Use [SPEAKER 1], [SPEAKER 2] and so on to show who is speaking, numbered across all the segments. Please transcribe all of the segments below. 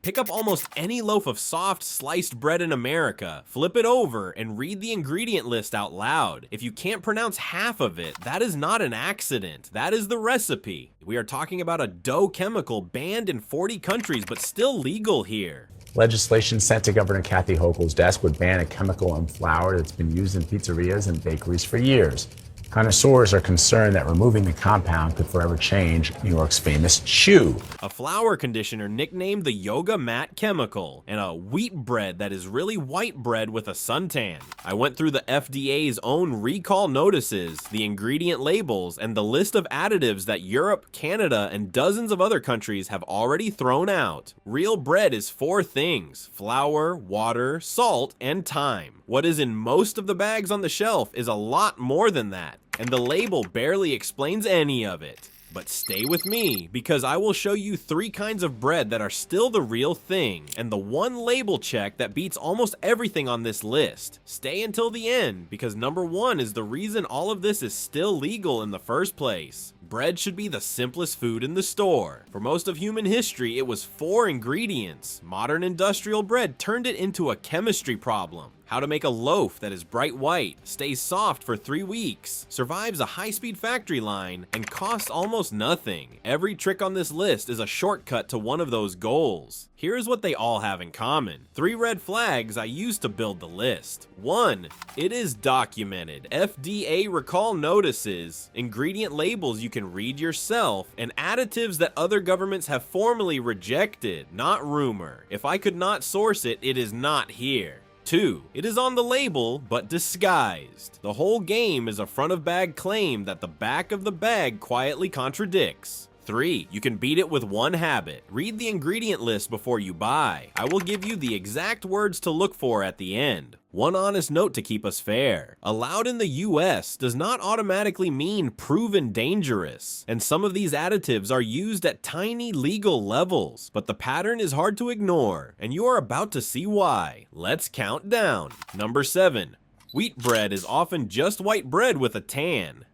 [SPEAKER 1] Pick up almost any loaf of soft, sliced bread in America, flip it over, and read the ingredient list out loud. If you can't pronounce half of it, that is not an accident. That is the recipe. We are talking about a dough chemical banned in 40 countries, but still legal here.
[SPEAKER 2] Legislation sent to Governor Kathy Hochul's desk would ban a chemical in flour that's been used in pizzerias and bakeries for years. Connoisseurs are concerned that removing the compound could forever change New York's famous chew.
[SPEAKER 1] A flour conditioner nicknamed the yoga mat chemical, and a wheat bread that is really white bread with a suntan. I went through the FDA's own recall notices, the ingredient labels, and the list of additives that Europe, Canada, and dozens of other countries have already thrown out. Real bread is 4 things: flour, water, salt, and thyme. What is in most of the bags on the shelf is a lot more than that, and the label barely explains any of it. But stay with me, because I will show you 3 kinds of bread that are still the real thing, and the one label check that beats almost everything on this list. Stay until the end, because number 1 is the reason all of this is still legal in the first place. Bread should be the simplest food in the store. For most of human history, it was 4 ingredients. Modern industrial bread turned it into a chemistry problem. How to make a loaf that is bright white, stays soft for 3 weeks, survives a high-speed factory line, and costs almost nothing. Every trick on this list is a shortcut to one of those goals. Here's what they all have in common. 3 red flags I used to build the list. 1. It is documented. FDA recall notices, ingredient labels you can read yourself, and additives that other governments have formally rejected, not rumor. If I could not source it, it is not here. 2. It is on the label, but disguised. The whole game is a front-of-bag claim that the back of the bag quietly contradicts. 3. You can beat it with one habit. Read the ingredient list before you buy. I will give you the exact words to look for at the end. One honest note to keep us fair: allowed in the US does not automatically mean proven dangerous, and some of these additives are used at tiny legal levels, but the pattern is hard to ignore, and you are about to see why. Let's count down. Number 7. Wheat bread is often just white bread with a tan.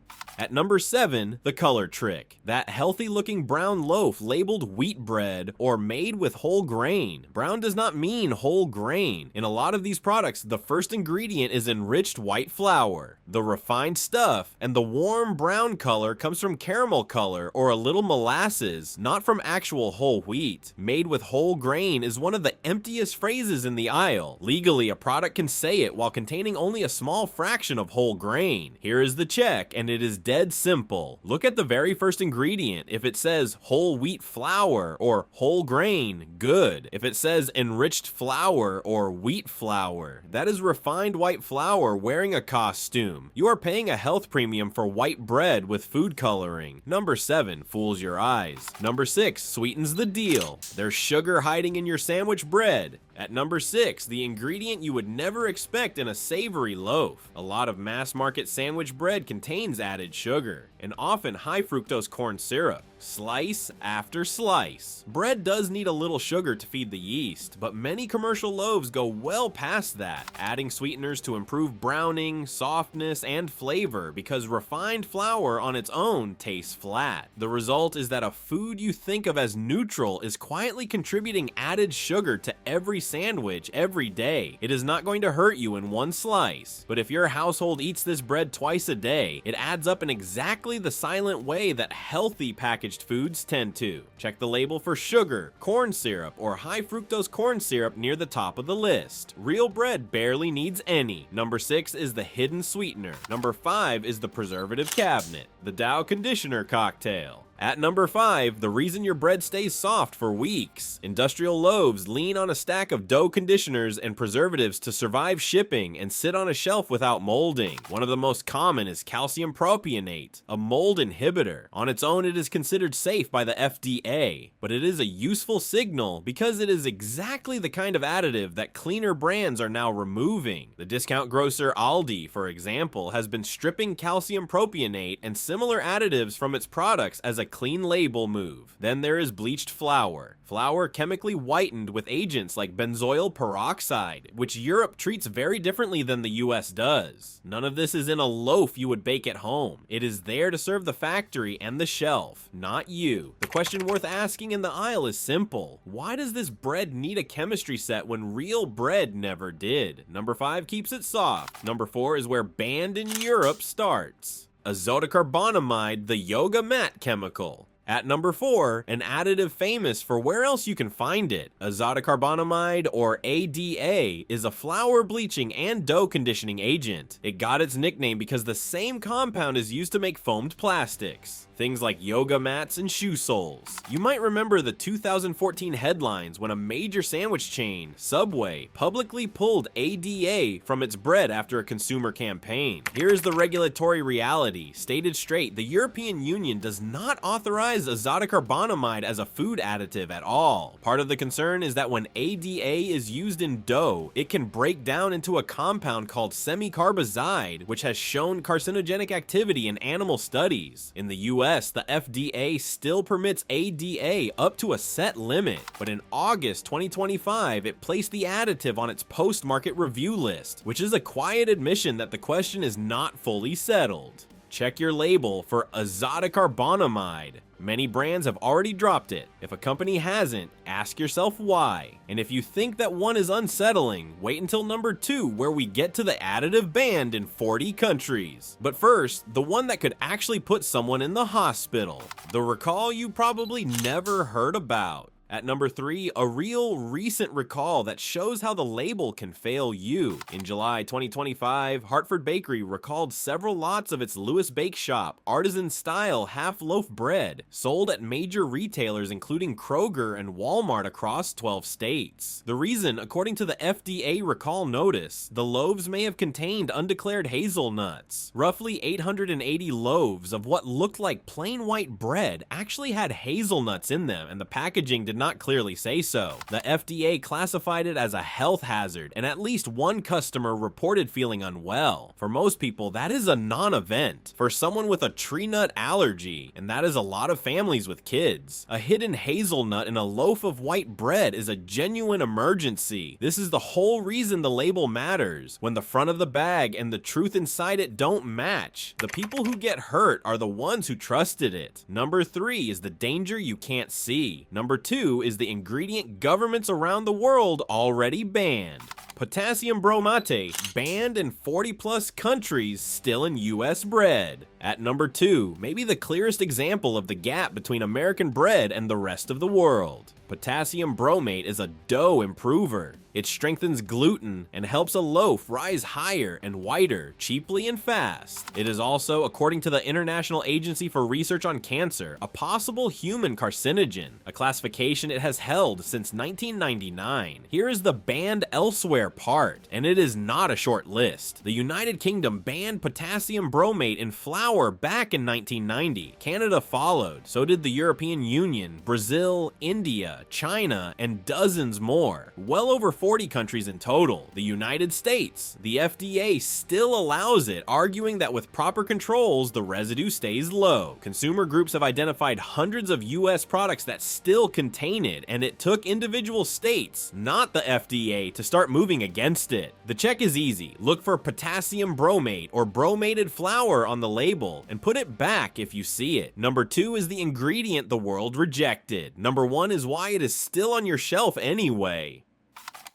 [SPEAKER 1] At number 7, the color trick. That healthy looking brown loaf labeled wheat bread or made with whole grain. Brown does not mean whole grain. In a lot of these products, the first ingredient is enriched white flour. The refined stuff and the warm brown color comes from caramel color or a little molasses, not from actual whole wheat. Made with whole grain is one of the emptiest phrases in the aisle. Legally, a product can say it while containing only a small fraction of whole grain. Here is the check, and it is dead simple. Look at the very first ingredient. If it says whole wheat flour or whole grain, good. If it says enriched flour or wheat flour, that is refined white flour wearing a costume. You are paying a health premium for white bread with food coloring. Number 7 fools your eyes. Number 6 sweetens the deal. There's sugar hiding in your sandwich bread. At number 6, the ingredient you would never expect in a savory loaf. A lot of mass market sandwich bread contains added sugar, and often high fructose corn syrup. Slice after slice. Bread does need a little sugar to feed the yeast, but many commercial loaves go well past that, adding sweeteners to improve browning, softness, and flavor, because refined flour on its own tastes flat. The result is that a food you think of as neutral is quietly contributing added sugar to every sandwich every day. It is not going to hurt you in one slice, but if your household eats this bread twice a day, it adds up in exactly the silent way that healthy packaged foods tend to. Check the label for sugar, corn syrup, or high fructose corn syrup near the top of the list. Real bread barely needs any. Number 6 is the hidden sweetener. Number 5 is the preservative cabinet, the Dow conditioner cocktail. At number 5, the reason your bread stays soft for weeks. Industrial Loaves lean on a stack of dough conditioners and preservatives to survive shipping and sit on a shelf without molding. One of the most common is calcium propionate, a mold inhibitor. On its own, it is considered safe by the FDA, but it is a useful signal because it is exactly the kind of additive that cleaner brands are now removing. The discount grocer Aldi, for example, has been stripping calcium propionate and similar additives from its products as a clean label move. Then there is bleached flour. Flour chemically whitened with agents like benzoyl peroxide, which Europe treats very differently than the US does. None of this is in a loaf you would bake at home. It is there to serve the factory and the shelf, not you. The question worth asking in the aisle is simple. Why does this bread need a chemistry set when real bread never did? Number 5 keeps it soft. Number 4 is where banned in Europe starts. Azotocarbonamide, the yoga mat chemical. At number 4, an additive famous for where else you can find it. Azotocarbonamide, or ADA, is a flour bleaching and dough conditioning agent. It got its nickname because the same compound is used to make foamed plastics. Things like yoga mats and shoe soles. You might remember the 2014 headlines when a major sandwich chain, Subway, publicly pulled ADA from its bread after a consumer campaign. Here's the regulatory reality. Stated straight, the European Union does not authorize azotocarbonamide as a food additive at all. Part of the concern is that when ADA is used in dough, it can break down into a compound called semicarbazide, which has shown carcinogenic activity in animal studies. In the US, the FDA still permits ADA up to a set limit, but in August 2025, it placed the additive on its post-market review list, which is a quiet admission that the question is not fully settled. Check your label for azotocarbonamide. Many brands have already dropped it. If a company hasn't, ask yourself why. And if you think that one is unsettling, wait until number 2, where we get to the additive banned in 40 countries. But first, the one that could actually put someone in the hospital. The recall you probably never heard about. At number 3, a real recent recall that shows how the label can fail you. In July 2025, Hartford Bakery recalled several lots of its Lewis Bake Shop artisan-style half-loaf bread, sold at major retailers including Kroger and Walmart across 12 states. The reason, according to the FDA recall notice, the loaves may have contained undeclared hazelnuts. Roughly 880 loaves of what looked like plain white bread actually had hazelnuts in them, and the packaging did not clearly say so. The FDA classified it as a health hazard, and at least one customer reported feeling unwell. For most people, that is a non-event. For someone with a tree nut allergy, and that is a lot of families with kids, a hidden hazelnut in a loaf of white bread is a genuine emergency. This is the whole reason the label matters. When the front of the bag and the truth inside it don't match, the people who get hurt are the ones who trusted it. Number 3 is the danger you can't see. Number 2 is the ingredient governments around the world already banned. Potassium bromate, banned in 40 plus countries, still in US bread. At number 2, maybe the clearest example of the gap between American bread and the rest of the world. Potassium bromate is a dough improver. It strengthens gluten and helps a loaf rise higher and whiter, cheaply and fast. It is also, according to the International Agency for Research on Cancer, a possible human carcinogen, a classification it has held since 1999. Here is the banned elsewhere part, and it is not a short list. The United Kingdom banned potassium bromate in flour back in 1990. Canada followed, so did the European Union, Brazil, India, China, and dozens more. Well over 40 countries in total. The United States, the FDA still allows it, arguing that with proper controls, the residue stays low. Consumer groups have identified hundreds of US products that still contain it, and it took individual states, not the FDA, to start moving against it. The check is easy. Look for potassium bromate or bromated flour on the label, and put it back if you see it. Number 2 is the ingredient the world rejected. Number 1 is why it is still on your shelf anyway.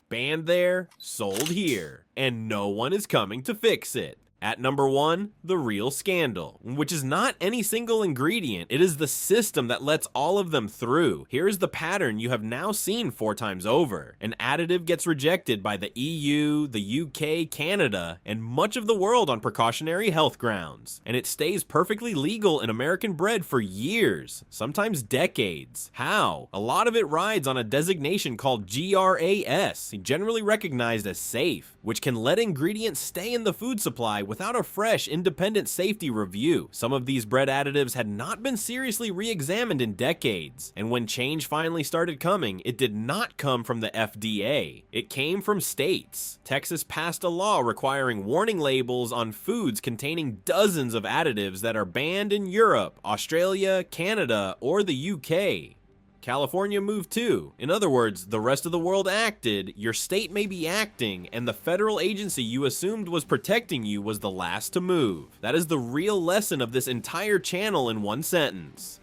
[SPEAKER 1] Banned there, sold here, and no one is coming to fix it. At number 1, the real scandal, which is not any single ingredient, it is the system that lets all of them through. Here's the pattern you have now seen 4 times over. An additive gets rejected by the EU, the UK, Canada, and much of the world on precautionary health grounds. And it stays perfectly legal in American bread for years, sometimes decades. How? A lot of it rides on a designation called GRAS, generally recognized as safe, which can let ingredients stay in the food supply without a fresh, independent safety review. Some of these bread additives had not been seriously re-examined in decades, and when change finally started coming, it did not come from the FDA. It came from states. Texas passed a law requiring warning labels on foods containing dozens of additives that are banned in Europe, Australia, Canada, or the UK. California moved too. In other words, the rest of the world acted, your state may be acting, and the federal agency you assumed was protecting you was the last to move. That is the real lesson of this entire channel in one sentence.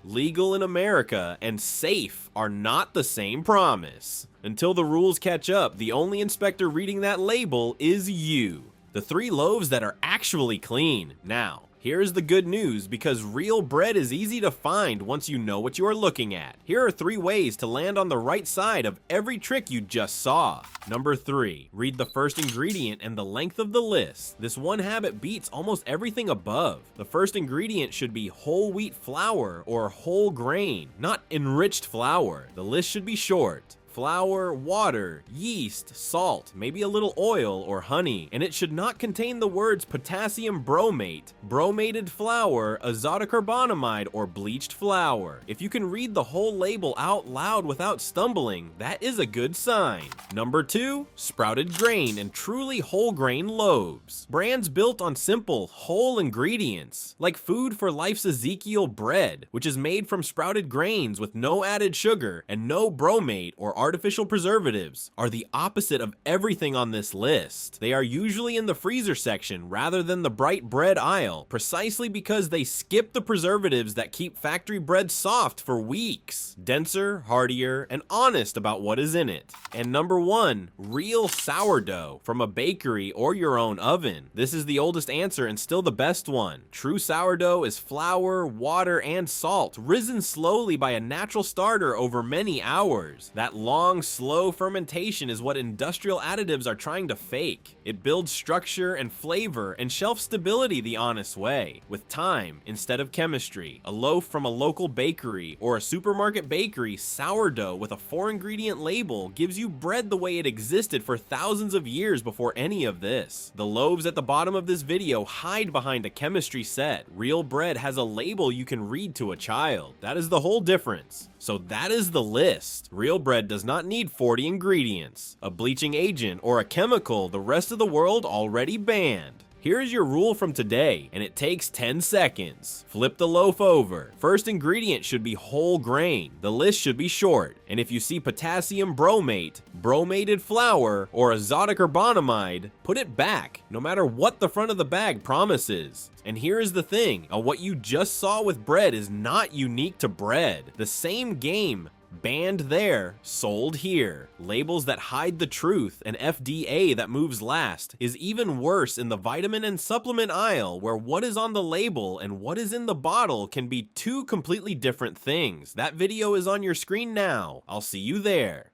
[SPEAKER 1] Legal in America and safe are not the same promise. Until the rules catch up, the only inspector reading that label is you. The 3 loaves that are actually clean. Now, here's the good news, because real bread is easy to find once you know what you are looking at. Here are 3 ways to land on the right side of every trick you just saw. Number 3, read the first ingredient and the length of the list. This one habit beats almost everything above. The first ingredient should be whole wheat flour or whole grain, not enriched flour. The list should be short. Flour, water, yeast, salt, maybe a little oil or honey, and it should not contain the words potassium bromate, bromated flour, azotocarbonamide, or bleached flour. If you can read the whole label out loud without stumbling, that is a good sign. Number 2, sprouted grain and truly whole grain loaves. Brands built on simple, whole ingredients, like Food for Life's Ezekiel bread, which is made from sprouted grains with no added sugar and no bromate or artificial preservatives, are the opposite of everything on this list. They are usually in the freezer section rather than the bright bread aisle, precisely because they skip the preservatives that keep factory bread soft for weeks. Denser, heartier, and honest about what is in it. And number 1, real sourdough from a bakery or your own oven. This is the oldest answer and still the best one. True sourdough is flour, water, and salt, risen slowly by a natural starter over many hours. That long, slow fermentation is what industrial additives are trying to fake. It builds structure and flavor and shelf stability the honest way, with time instead of chemistry. A loaf from a local bakery or a supermarket bakery sourdough with a 4-ingredient label gives you bread the way it existed for thousands of years before any of this. The loaves at the bottom of this video hide behind a chemistry set. Real bread has a label you can read to a child. That is the whole difference. So that is the list. Real bread does not need 40 ingredients, a bleaching agent, or a chemical the rest of the world already banned. Here is your rule from today, and it takes 10 seconds. Flip the loaf over. First ingredient should be whole grain. The list should be short. And if you see potassium bromate, bromated flour, or azotocarbonamide, put it back, no matter what the front of the bag promises. And here is the thing, what you just saw with bread is not unique to bread. The same game, banned there, sold here. Labels that hide the truth and FDA that moves last is even worse in the vitamin and supplement aisle, where what is on the label and what is in the bottle can be 2 completely different things. That video is on your screen now. I'll see you there.